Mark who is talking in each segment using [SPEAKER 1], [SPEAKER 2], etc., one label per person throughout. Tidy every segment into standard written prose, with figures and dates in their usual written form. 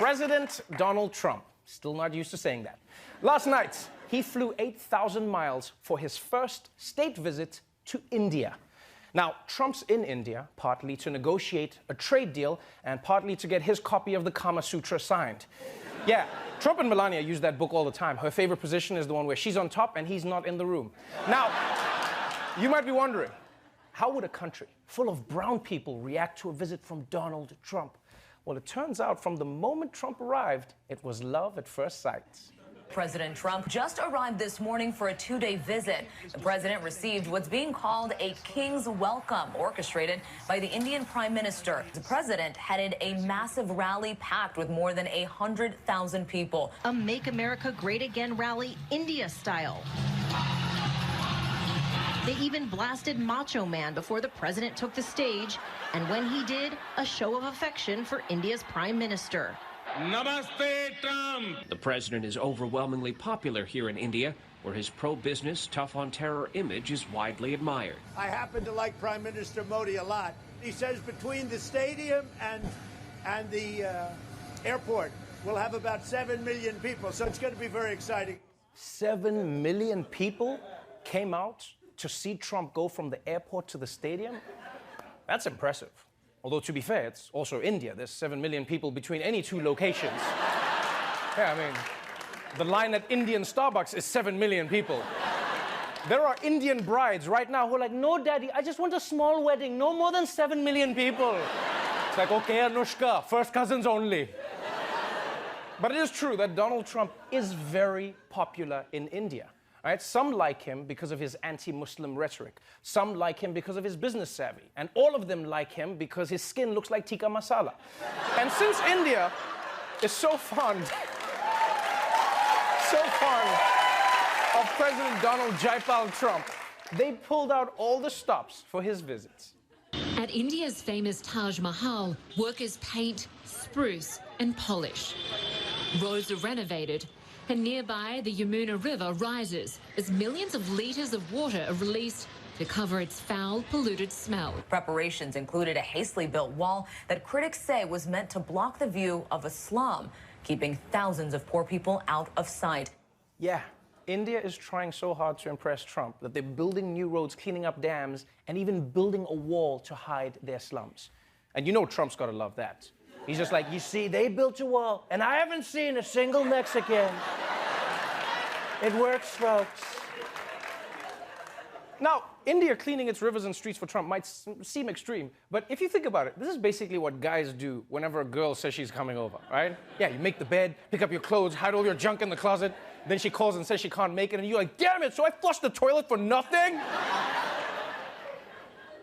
[SPEAKER 1] President Donald Trump, still not used to saying that. Last night, he flew 8,000 miles for his first state visit to India. Now, Trump's in India partly to negotiate a trade deal and partly to get his copy of the Kama Sutra signed. Yeah, Trump and Melania use that book all the time. Her favorite position is the one where she's on top and he's not in the room. Now, you might be wondering, how would a country full of brown people react to a visit from Donald Trump? Well, it turns out from the moment Trump arrived, it was love at first sight.
[SPEAKER 2] President Trump just arrived this morning for a two-day visit. The president received what's being called a king's welcome, orchestrated by the Indian Prime Minister. The president headed a massive rally packed with more than 100,000 people.
[SPEAKER 3] A Make America Great Again rally, India style. They even blasted Macho Man before the president took the stage. And when he did, a show of affection for India's Prime Minister.
[SPEAKER 4] Namaste, Trump!
[SPEAKER 5] The president is overwhelmingly popular here in India, where his pro-business, tough-on-terror image is widely admired.
[SPEAKER 6] I happen to like Prime Minister Modi a lot. He says between the stadium and the airport, we'll have about 7 million people, so it's going to be very exciting.
[SPEAKER 1] 7 million people came out to see Trump go from the airport to the stadium? That's impressive. Although, to be fair, it's also India. There's 7 million people between any two locations. Yeah, I mean, the line at Indian Starbucks is 7 million people. There are Indian brides right now who are like, no, daddy, I just want a small wedding, no more than 7 million people. It's like, okay, Anushka, first cousins only. But it is true that Donald Trump is very popular in India. Right? Some like him because of his anti-Muslim rhetoric. Some like him because of his business savvy. And all of them like him because his skin looks like tikka masala. And since India is so fond of President Donald Jaipal Trump, they pulled out all the stops for his visits.
[SPEAKER 7] At India's famous Taj Mahal, workers paint, spruce and polish. Roads are renovated. And nearby, the Yamuna River rises as millions of litres of water are released to cover its foul, polluted smell.
[SPEAKER 2] Preparations included a hastily built wall that critics say was meant to block the view of a slum, keeping thousands of poor people out of sight.
[SPEAKER 1] Yeah, India is trying so hard to impress Trump that they're building new roads, cleaning up dams, and even building a wall to hide their slums. And you know Trump's got to love that. He's just like, you see, they built a wall, and I haven't seen a single Mexican. It works, folks. Now, India cleaning its rivers and streets for Trump might seem extreme, but if you think about it, this is basically what guys do whenever a girl says she's coming over, right? Yeah, you make the bed, pick up your clothes, hide all your junk in the closet, then she calls and says she can't make it, and you're like, damn it, so I flushed the toilet for nothing?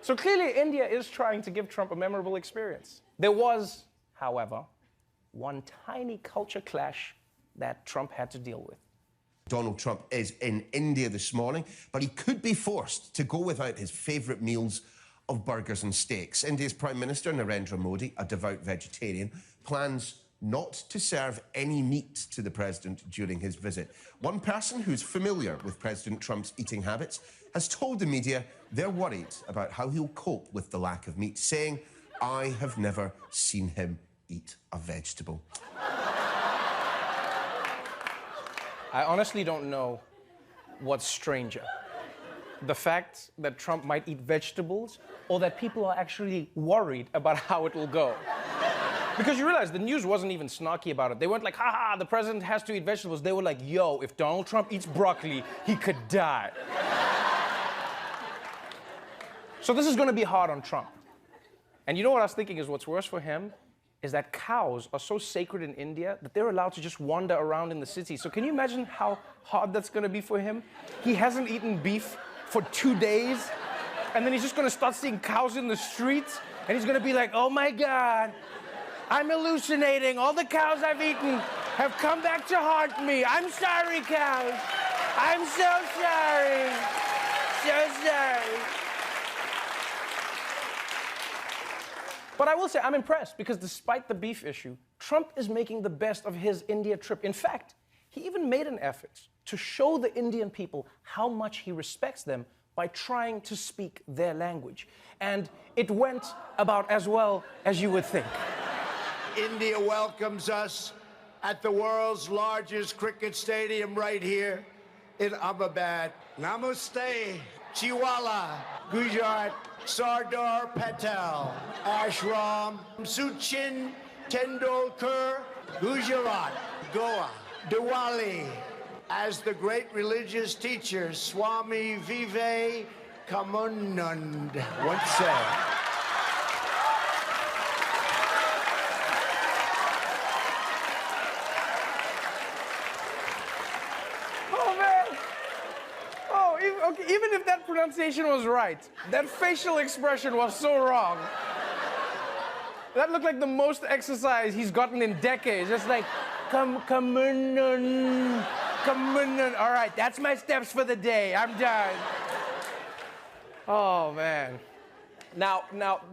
[SPEAKER 1] So clearly, India is trying to give Trump a memorable experience. There was, however, one tiny culture clash that Trump had to deal with.
[SPEAKER 8] Donald Trump is in India this morning, but he could be forced to go without his favourite meals of burgers and steaks. India's Prime Minister, Narendra Modi, a devout vegetarian, plans not to serve any meat to the president during his visit. One person who's familiar with President Trump's eating habits has told the media they're worried about how he'll cope with the lack of meat, saying, "I have never seen him eat a vegetable."
[SPEAKER 1] I honestly don't know what's stranger. The fact that Trump might eat vegetables or that people are actually worried about how it will go. Because you realize the news wasn't even snarky about it. They weren't like, haha, the president has to eat vegetables. They were like, yo, if Donald Trump eats broccoli, he could die. So this is going to be hard on Trump. And you know what I was thinking is what's worse for him is that cows are so sacred in India that they're allowed to just wander around in the city. So can you imagine how hard that's going to be for him? He hasn't eaten beef for 2 days, and then he's just going to start seeing cows in the streets, and he's going to be like, oh my God, I'm hallucinating. All the cows I've eaten have come back to haunt me. I'm sorry, cows. I'm so sorry. So sorry. But I will say I'm impressed because despite the beef issue, Trump is making the best of his India trip. In fact, he even made an effort to show the Indian people how much he respects them by trying to speak their language. And it went about as well as you would think.
[SPEAKER 6] India welcomes us at the world's largest cricket stadium right here in Ahmedabad. Namaste, Chiwala, Gujarat, Sardar Patel, Ashram, Sachin Tendulkar, Gujarat, Goa, Diwali, as the great religious teacher Swami Vivekananda once said.
[SPEAKER 1] Oh, man. Oh, even if that pronunciation was right, that facial expression was so wrong. That looked like the most exercise he's gotten in decades. Just like, come on. All right, that's my steps for the day. I'm done. Oh, man. Now,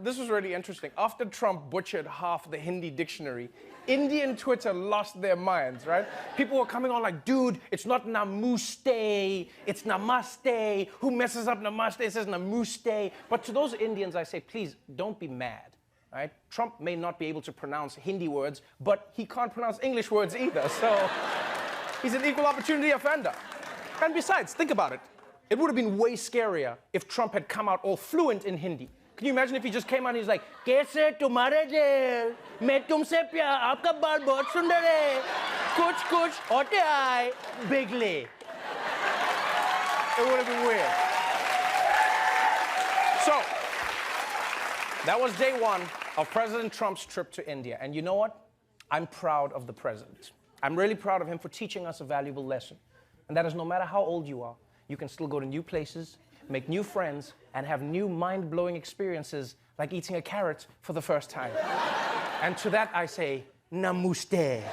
[SPEAKER 1] this was really interesting. After Trump butchered half the Hindi dictionary, Indian Twitter lost their minds, right? People were coming on like, dude, it's not namaste, it's namaste. Who messes up namaste? It says namaste. But to those Indians, I say, please, don't be mad, right? Trump may not be able to pronounce Hindi words, but he can't pronounce English words either, so he's an equal opportunity offender. And besides, think about it. It would have been way scarier if Trump had come out all fluent in Hindi. Can you imagine if he just came out and he's like, "Kaise tumhare dil, main tumse pyar, aapka baal bahut sundar hai, kuch hote aaye, bigly." It would have been weird. So, that was day one of President Trump's trip to India. And you know what? I'm proud of the president. I'm really proud of him for teaching us a valuable lesson. And that is no matter how old you are, you can still go to new places, make new friends, and have new mind-blowing experiences like eating a carrot for the first time. And to that I say, namaste.